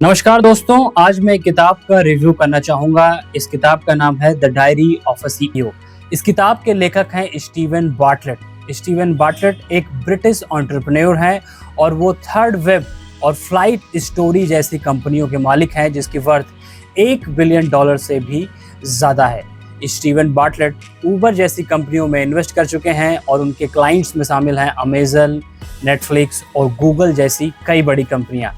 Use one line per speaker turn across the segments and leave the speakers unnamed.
नमस्कार दोस्तों, आज मैं एक किताब का रिव्यू करना चाहूँगा। इस किताब का नाम है the diary of a CEO. इस किताब के लेखक हैं स्टीवन बार्टलेट। स्टीवन बार्टलेट एक ब्रिटिश एंटरप्रेन्योर हैं और वो थर्ड वेब और फ्लाइट स्टोरी जैसी कंपनियों के मालिक हैं जिसकी वर्थ $1 बिलियन से भी ज़्यादा है। स्टीवन बार्टलेट ऊबर जैसी कंपनियों में इन्वेस्ट कर चुके हैं और उनके क्लाइंट्स में शामिल हैं अमेजन, नेटफ्लिक्स और गूगल जैसी कई बड़ी कंपनियां।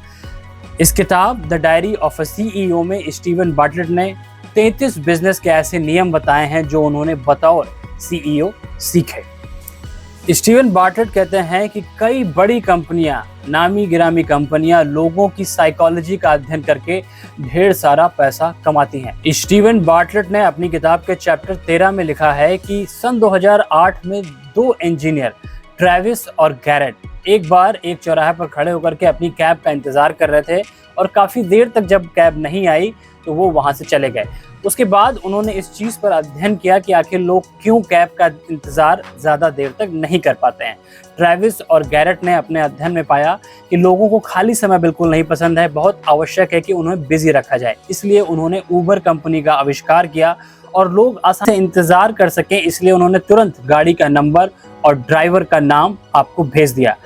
इस किताब the diary of a CEO में स्टीवन बार्टलेट ने 33 बिजनेस के ऐसे नियम बताए हैं जो उन्होंने बतौर सीईओ सीखे। स्टीवन बार्टलेट कहते हैं कि कई बड़ी कंपनियां, नामी गिरामी कंपनियां लोगों की साइकोलॉजी का अध्ययन करके ढेर सारा पैसा कमाती हैं। स्टीवन बार्टलेट ने अपनी किताब के चैप्टर 13 में लिखा है कि सन 2008 में 2 इंजीनियर ट्रेविस और गैरेट एक बार एक चौराहे पर खड़े होकर के अपनी कैब का इंतजार कर रहे थे और काफ़ी देर तक जब कैब नहीं आई तो वो वहाँ से चले गए। उसके बाद उन्होंने इस चीज़ पर अध्ययन किया कि आखिर लोग क्यों कैब का इंतज़ार ज़्यादा देर तक नहीं कर पाते हैं। ट्रेविस और गैरेट ने अपने अध्ययन में पाया कि लोगों को खाली समय बिल्कुल नहीं पसंद है, बहुत आवश्यक है कि उन्हें बिजी रखा जाए। इसलिए उन्होंने ऊबर कंपनी का आविष्कार किया और लोग आसानी से इंतज़ार कर सकें, इसलिए उन्होंने तुरंत गाड़ी का नंबर और ड्राइवर का नाम आपको भेज दिया।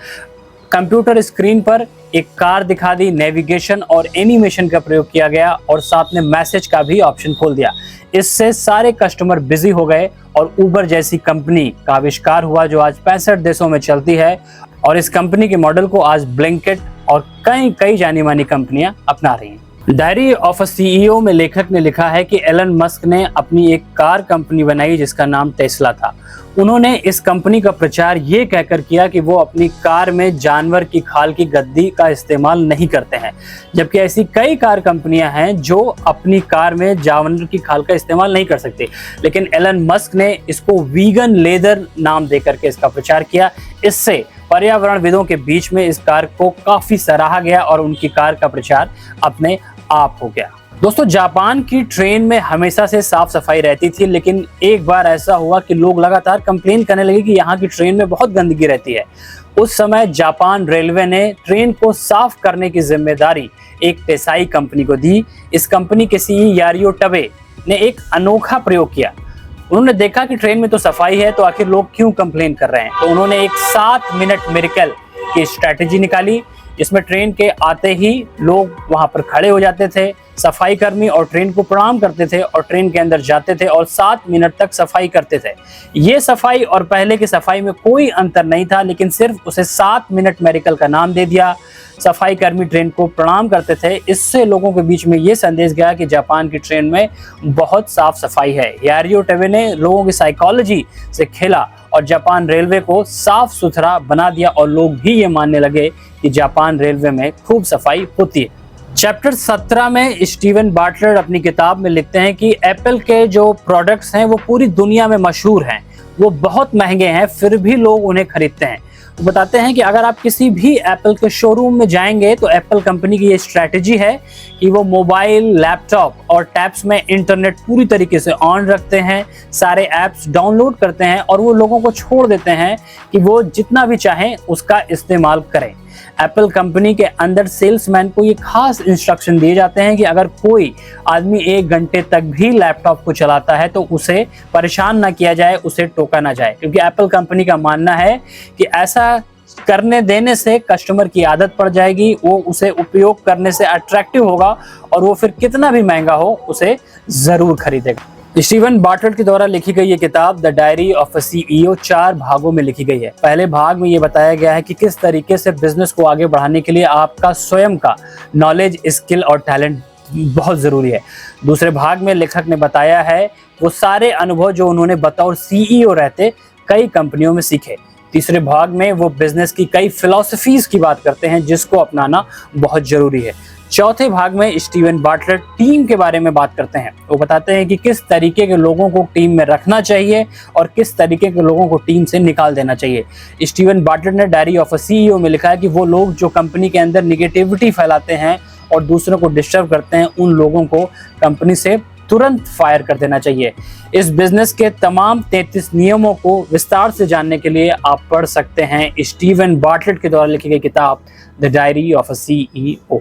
कंप्यूटर स्क्रीन पर एक कार दिखा दी, नेविगेशन और एनिमेशन का प्रयोग किया गया और साथ में मैसेज का भी ऑप्शन खोल दिया। इससे सारे कस्टमर बिजी हो गए और ऊबर जैसी कंपनी का आविष्कार हुआ जो आज 65 देशों में चलती है और इस कंपनी के मॉडल को आज ब्लिंकिट और कई जानी मानी कंपनियां अपना रही हैं। डायरी ऑफ अ सीईओ में लेखक ने लिखा है कि एलन मस्क ने अपनी एक कार कंपनी बनाई जिसका नाम टेस्ला था। उन्होंने इस कंपनी का प्रचार ये कहकर किया कि वो अपनी कार में जानवर की खाल की गद्दी का इस्तेमाल नहीं करते हैं, जबकि ऐसी कई कार कंपनियां हैं जो अपनी कार में जानवर की खाल का इस्तेमाल नहीं कर सकती। लेकिन एलन मस्क ने इसको वीगन लेदर नाम देकर के इसका प्रचार किया। इससे पर्यावरणविदों के बीच में इस कार को काफी सराहा गया और उनकी कार का प्रचार अपने आप हो गया। दोस्तों, जापान की ट्रेन में हमेशा से साफ सफाई रहती थी, लेकिन एक बार ऐसा हुआ कि लोग लगातार कंप्लेन करने लगे कि यहाँ की ट्रेन में बहुत गंदगी रहती है। उस समय जापान रेलवे ने ट्रेन को साफ करने की जिम्मेदारी एक टेसाई कंपनी को दी। इस कंपनी के सीईओ यारियो टबे ने एक अनोखा प्रयोग किया। उन्होंने देखा कि ट्रेन में तो सफाई है तो आखिर लोग क्यों कंप्लेन कर रहे हैं, तो उन्होंने एक 7 मिनट मिरेकल की स्ट्रैटेजी निकाली जिसमें ट्रेन के आते ही लोग वहां पर खड़े हो जाते थे, सफाई कर्मी, और ट्रेन को प्रणाम करते थे और ट्रेन के अंदर जाते थे और 7 मिनट तक सफाई करते थे। ये सफाई और पहले की सफाई में कोई अंतर नहीं था, लेकिन सिर्फ उसे 7 मिनट मेडिकल का नाम दे दिया। सफाई कर्मी ट्रेन को प्रणाम करते थे। इससे लोगों के बीच में ये संदेश गया कि जापान की ट्रेन में बहुत साफ सफाई है। यारियो टबे ने लोगों की साइकोलॉजी से खेला और जापान रेलवे को साफ सुथरा बना दिया और लोग भी ये मानने लगे कि जापान रेलवे में खूब सफाई होती है। चैप्टर 17 में स्टीवन बार्टलेट अपनी किताब में लिखते हैं कि एप्पल के जो प्रोडक्ट्स हैं वो पूरी दुनिया में मशहूर हैं, वो बहुत महंगे हैं, फिर भी लोग उन्हें खरीदते हैं। तो बताते हैं कि अगर आप किसी भी एप्पल के शोरूम में जाएंगे तो एप्पल कंपनी की ये स्ट्रैटेजी है कि वो मोबाइल, लैपटॉप और टैब्स में इंटरनेट पूरी तरीके से ऑन रखते हैं, सारे ऐप्स डाउनलोड करते हैं और वो लोगों को छोड़ देते हैं कि वो जितना भी चाहें उसका इस्तेमाल करें। एप्पल कंपनी के अंदर सेल्समैन को ये खास इंस्ट्रक्शन दिए जाते हैं कि अगर कोई आदमी 1 घंटे तक भी लैपटॉप को चलाता है तो उसे परेशान ना किया जाए, उसे टोका ना जाए, क्योंकि एप्पल कंपनी का मानना है कि ऐसा करने देने से कस्टमर की आदत पड़ जाएगी, वो उसे उपयोग करने से अट्रैक्टिव होगा और वो फिर कितना भी महंगा हो उसे जरूर खरीदेगा। स्टीवन बार्टलेट के द्वारा लिखी गई ये किताब the diary of a CEO 4 भागों में लिखी गई है। पहले भाग में ये बताया गया है कि किस तरीके से बिजनेस को आगे बढ़ाने के लिए आपका स्वयं का नॉलेज, स्किल और टैलेंट बहुत जरूरी है। दूसरे भाग में लेखक ने बताया है वो सारे अनुभव जो उन्होंने बतौर सीईओ रहते कई कंपनियों में सीखे। तीसरे भाग में वो बिजनेस की कई फिलॉसफीज की बात करते हैं जिसको अपनाना बहुत जरूरी है। चौथे भाग में स्टीवन बार्टलेट टीम के बारे में बात करते हैं। वो बताते हैं कि किस तरीके के लोगों को टीम में रखना चाहिए और किस तरीके के लोगों को टीम से निकाल देना चाहिए। स्टीवन बार्टलेट ने डायरी ऑफ अ सीईओ में लिखा है कि वो लोग जो कंपनी के अंदर निगेटिविटी फैलाते हैं और दूसरों को डिस्टर्ब करते हैं, उन लोगों को कंपनी से तुरंत फायर कर देना चाहिए। इस बिजनेस के तमाम 33 नियमों को विस्तार से जानने के लिए आप पढ़ सकते हैं स्टीवन बार्टलेट के द्वारा लिखी गई किताब the diary of a CEO.